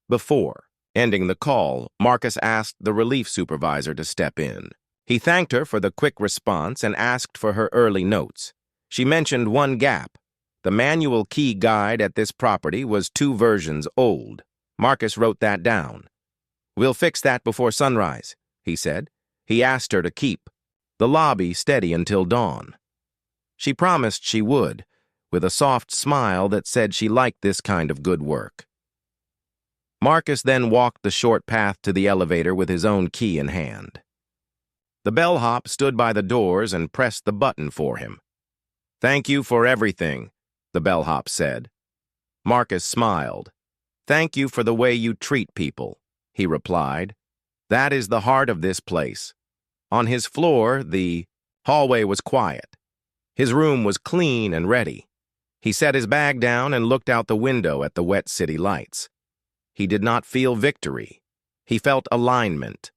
Before ending the call, Marcus asked the relief supervisor to step in. He thanked her for the quick response and asked for her early notes. She mentioned one gap. The manual key guide at this property was 2 versions old. Marcus wrote that down. "We'll fix that before sunrise," he said. He asked her to keep the lobby steady until dawn. She promised she would, with a soft smile that said she liked this kind of good work. Marcus then walked the short path to the elevator with his own key in hand. The bellhop stood by the doors and pressed the button for him. "Thank you for everything," the bellhop said. Marcus smiled. "Thank you for the way you treat people," he replied. "That is the heart of this place." On his floor, the hallway was quiet. His room was clean and ready. He set his bag down and looked out the window at the wet city lights. He did not feel victory. He felt alignment.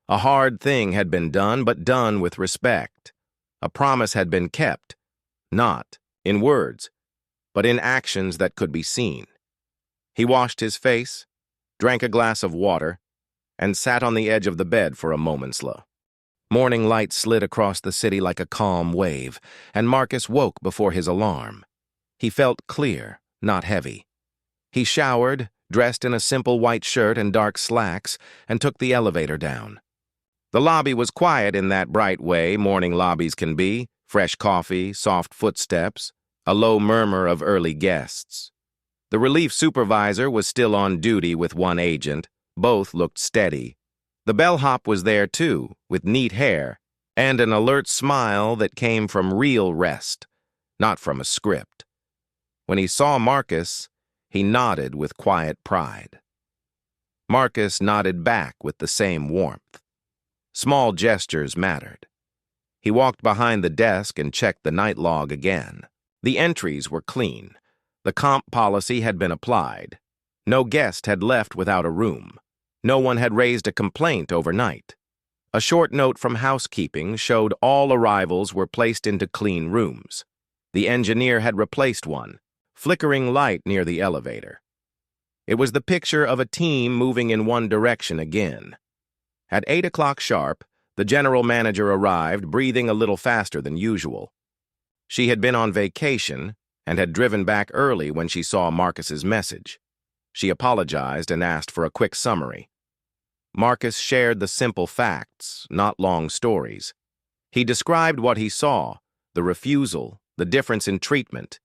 A hard thing had been done, but done with respect. A promise had been kept, not in words, but in actions that could be seen. He washed his face, drank a glass of water, and sat on the edge of the bed for a moment's slow. Morning light slid across the city like a calm wave, and Marcus woke before his alarm. He felt clear, not heavy. He showered, dressed in a simple white shirt and dark slacks, and took the elevator down. The lobby was quiet in that bright way morning lobbies can be: fresh coffee, soft footsteps, a low murmur of early guests. The relief supervisor was still on duty with one agent. Both looked steady. The bellhop was there too, with neat hair and an alert smile that came from real rest, not from a script. When he saw Marcus, he nodded with quiet pride. Marcus nodded back with the same warmth. Small gestures mattered. He walked behind the desk and checked the night log again. The entries were clean. The comp policy had been applied. No guest had left without a room. No one had raised a complaint overnight. A short note from housekeeping showed all arrivals were placed into clean rooms. The engineer had replaced one, flickering light near the elevator. It was the picture of a team moving in one direction again. At 8 o'clock sharp, the general manager arrived, breathing a little faster than usual. She had been on vacation and had driven back early when she saw Marcus's message. She apologized and asked for a quick summary. Marcus shared the simple facts, not long stories. He described what he saw, the refusal, the difference in treatment,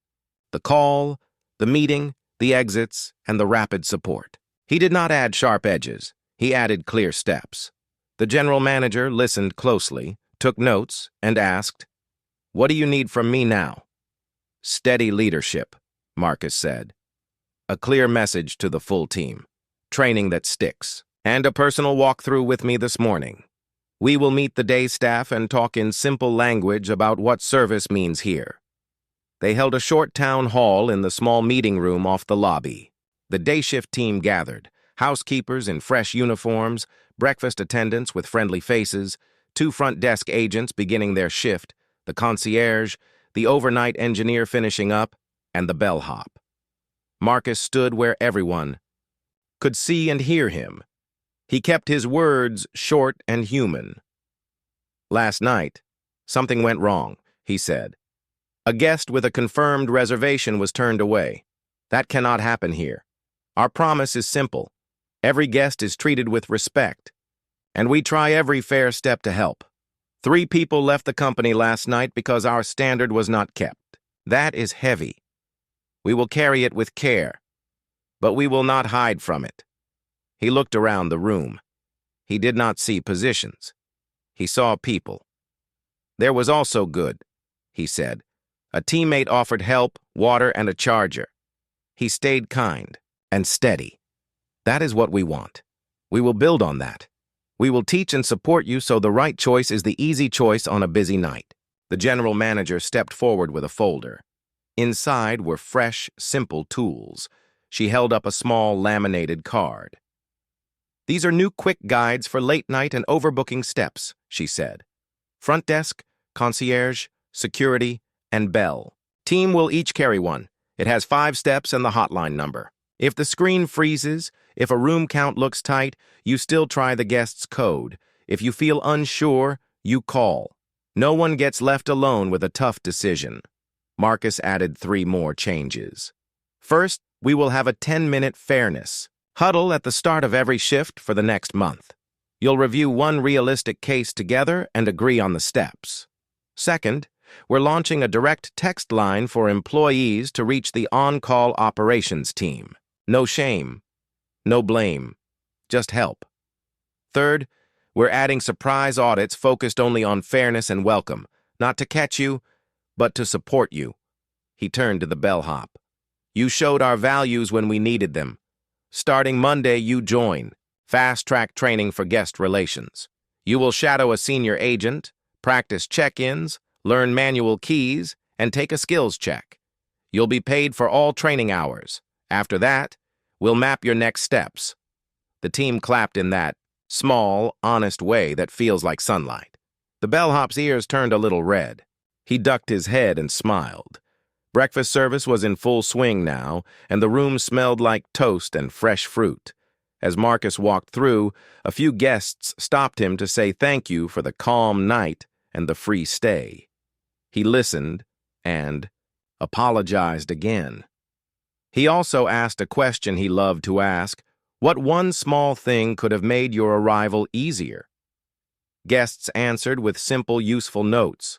the call, the meeting, the exits, and the rapid support. He did not add sharp edges. He added clear steps. The general manager listened closely, took notes, and asked, "What do you need from me now?" "Steady leadership," Marcus said. "A clear message to the full team. Training that sticks. And a personal walkthrough with me this morning. We will meet the day staff and talk in simple language about what service means here." They held a short town hall in the small meeting room off the lobby. The day shift team gathered, housekeepers in fresh uniforms, breakfast attendants with friendly faces, 2 front desk agents beginning their shift, the concierge, the overnight engineer finishing up, and the bellhop. Marcus stood where everyone could see and hear him. He kept his words short and human. "Last night, something went wrong," he said. "A guest with a confirmed reservation was turned away. That cannot happen here. Our promise is simple. Every guest is treated with respect, and we try every fair step to help. 3 people left the company last night because our standard was not kept. That is heavy. We will carry it with care, but we will not hide from it." He looked around the room. He did not see positions. He saw people. "There was also good," he said. "A teammate offered help, water, and a charger. He stayed kind and steady. That is what we want. We will build on that. We will teach and support you so the right choice is the easy choice on a busy night." The general manager stepped forward with a folder. Inside were fresh, simple tools. She held up a small laminated card. "These are new quick guides for late night and overbooking steps," she said. "Front desk, concierge, security, and bell. Team will each carry one. It has 5 steps and the hotline number. If the screen freezes, if a room count looks tight, you still try the guest's code. If you feel unsure, you call. No one gets left alone with a tough decision. Marcus added 3 more changes. First, we will have a 10-minute fairness huddle at the start of every shift for the next month. You'll review one realistic case together and agree on the steps. Second, we're launching a direct text line for employees to reach the on-call operations team. No shame, no blame, just help. Third, we're adding surprise audits focused only on fairness and welcome, not to catch you, but to support you. He turned to the bellhop. You showed our values when we needed them. Starting Monday, you join. Fast-track training for guest relations. You will shadow a senior agent, practice check-ins, learn manual keys, and take a skills check. You'll be paid for all training hours. After that, we'll map your next steps. The team clapped in that small, honest way that feels like sunlight. The bellhop's ears turned a little red. He ducked his head and smiled. Breakfast service was in full swing now, and the room smelled like toast and fresh fruit. As Marcus walked through, a few guests stopped him to say thank you for the calm night and the free stay. He listened and apologized again. He also asked a question he loved to ask: what one small thing could have made your arrival easier? Guests answered with simple, useful notes.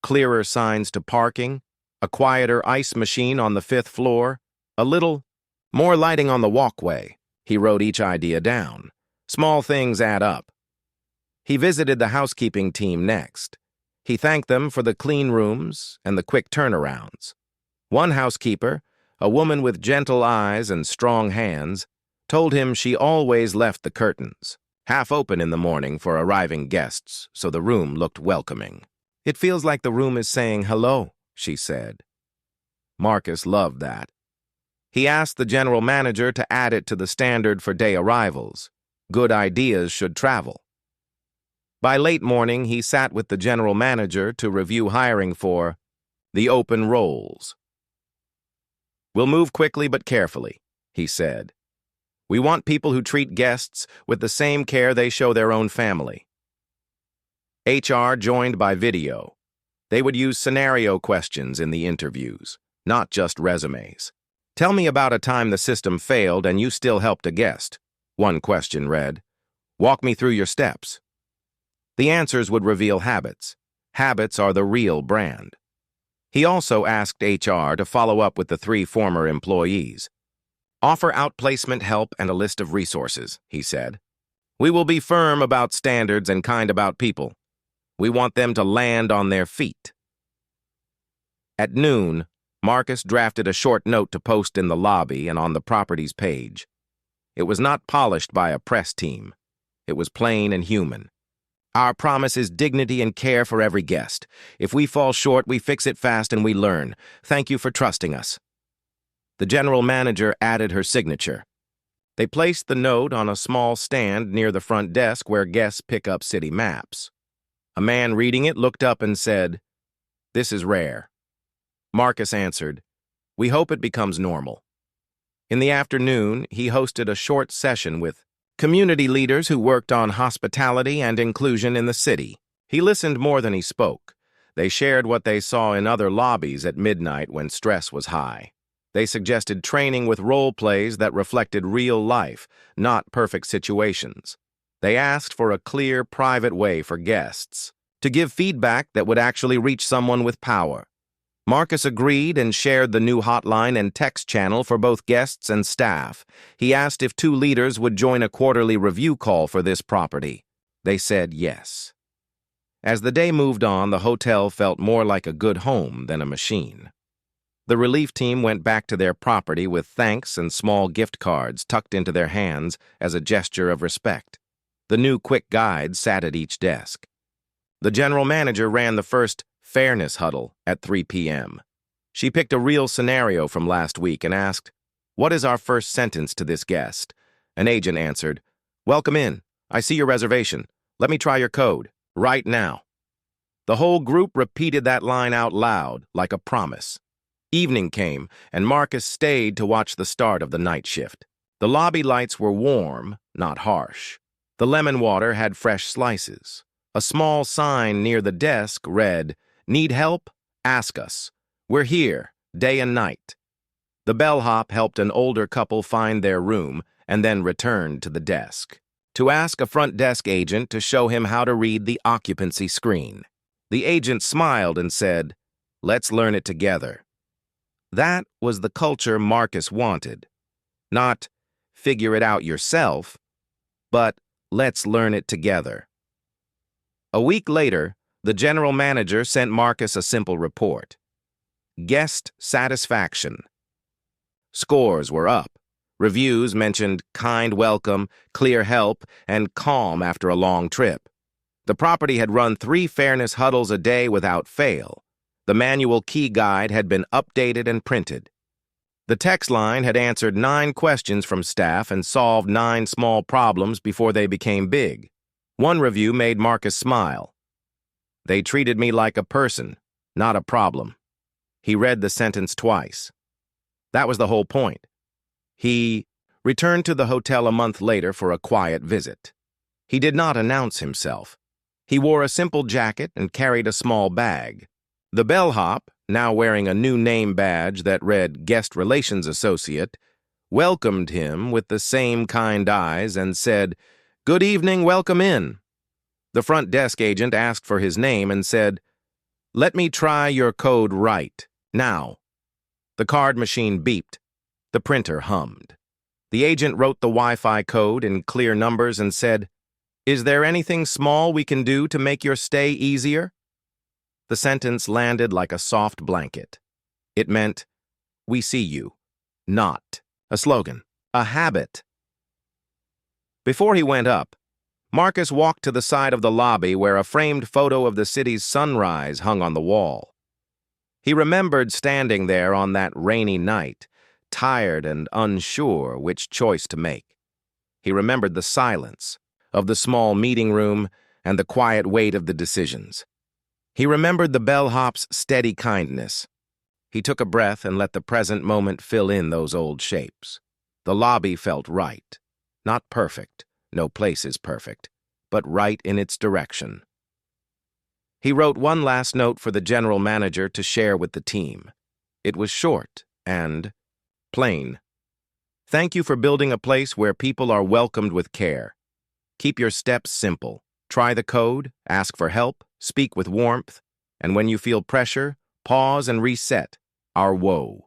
Clearer signs to parking, a quieter ice machine on the 5th floor, a little more lighting on the walkway. He wrote each idea down. Small things add up. He visited the housekeeping team next. He thanked them for the clean rooms and the quick turnarounds. One housekeeper, a woman with gentle eyes and strong hands, told him she always left the curtains half open in the morning for arriving guests, so the room looked welcoming. It feels like the room is saying hello, she said. Marcus loved that. He asked the general manager to add it to the standard for day arrivals. Good ideas should travel. By late morning, he sat with the general manager to review hiring for the open roles. We'll move quickly but carefully, he said. We want people who treat guests with the same care they show their own family. HR joined by video. They would use scenario questions in the interviews, not just resumes. Tell me about a time the system failed and you still helped a guest. One question read, walk me through your steps. The answers would reveal habits. Habits are the real brand. He also asked HR to follow up with the 3 former employees. Offer outplacement help and a list of resources, he said. We will be firm about standards and kind about people. We want them to land on their feet. At noon, Marcus drafted a short note to post in the lobby and on the property's page. It was not polished by a press team. It was plain and human. Our promise is dignity and care for every guest. If we fall short, we fix it fast and we learn. Thank you for trusting us. The general manager added her signature. They placed the note on a small stand near the front desk where guests pick up city maps. A man reading it looked up and said, "This is rare." Marcus answered, "We hope it becomes normal." In the afternoon, he hosted a short session with community leaders who worked on hospitality and inclusion in the city. He listened more than he spoke. They shared what they saw in other lobbies at midnight when stress was high. They suggested training with role plays that reflected real life, not perfect situations. They asked for a clear, private way for guests to give feedback that would actually reach someone with power. Marcus agreed and shared the new hotline and text channel for both guests and staff. He asked if 2 leaders would join a quarterly review call for this property. They said yes. As the day moved on, the hotel felt more like a good home than a machine. The relief team went back to their property with thanks and small gift cards tucked into their hands as a gesture of respect. The new quick guide sat at each desk. The general manager ran the first fairness huddle at 3 p.m. She picked a real scenario from last week and asked, "What is our first sentence to this guest?" An agent answered, "Welcome in. I see your reservation. Let me try your code. Right now." The whole group repeated that line out loud, like a promise. Evening came, and Marcus stayed to watch the start of the night shift. The lobby lights were warm, not harsh. The lemon water had fresh slices. A small sign near the desk read, "Need help? Ask us. We're here, day and night." The bellhop helped an older couple find their room and then returned to the desk to ask a front desk agent to show him how to read the occupancy screen. The agent smiled and said, "Let's learn it together." That was the culture Marcus wanted. Not figure it out yourself, but let's learn it together. A week later, the general manager sent Marcus a simple report. Guest satisfaction. Scores were up. Reviews mentioned kind welcome, clear help, and calm after a long trip. The property had run 3 fairness huddles a day without fail. The manual key guide had been updated and printed. The text line had answered 9 questions from staff and solved 9 small problems before they became big. One review made Marcus smile. "They treated me like a person, not a problem." He read the sentence twice. That was the whole point. He returned to the hotel a month later for a quiet visit. He did not announce himself. He wore a simple jacket and carried a small bag. The bellhop, now wearing a new name badge that read Guest Relations Associate, welcomed him with the same kind eyes and said, "Good evening, welcome in." The front desk agent asked for his name and said, "Let me try your code right, now." The card machine beeped. The printer hummed. The agent wrote the Wi-Fi code in clear numbers and said, "Is there anything small we can do to make your stay easier?" The sentence landed like a soft blanket. It meant, "We see you." Not a slogan, a habit. Before he went up, Marcus walked to the side of the lobby where a framed photo of the city's sunrise hung on the wall. He remembered standing there on that rainy night, tired and unsure which choice to make. He remembered the silence of the small meeting room and the quiet weight of the decisions. He remembered the bellhop's steady kindness. He took a breath and let the present moment fill in those old shapes. The lobby felt right. Not perfect, no place is perfect, but right in its direction. He wrote one last note for the general manager to share with the team. It was short and plain. "Thank you for building a place where people are welcomed with care. Keep your steps simple. Try the code, ask for help, speak with warmth, and when you feel pressure, pause and reset our woe."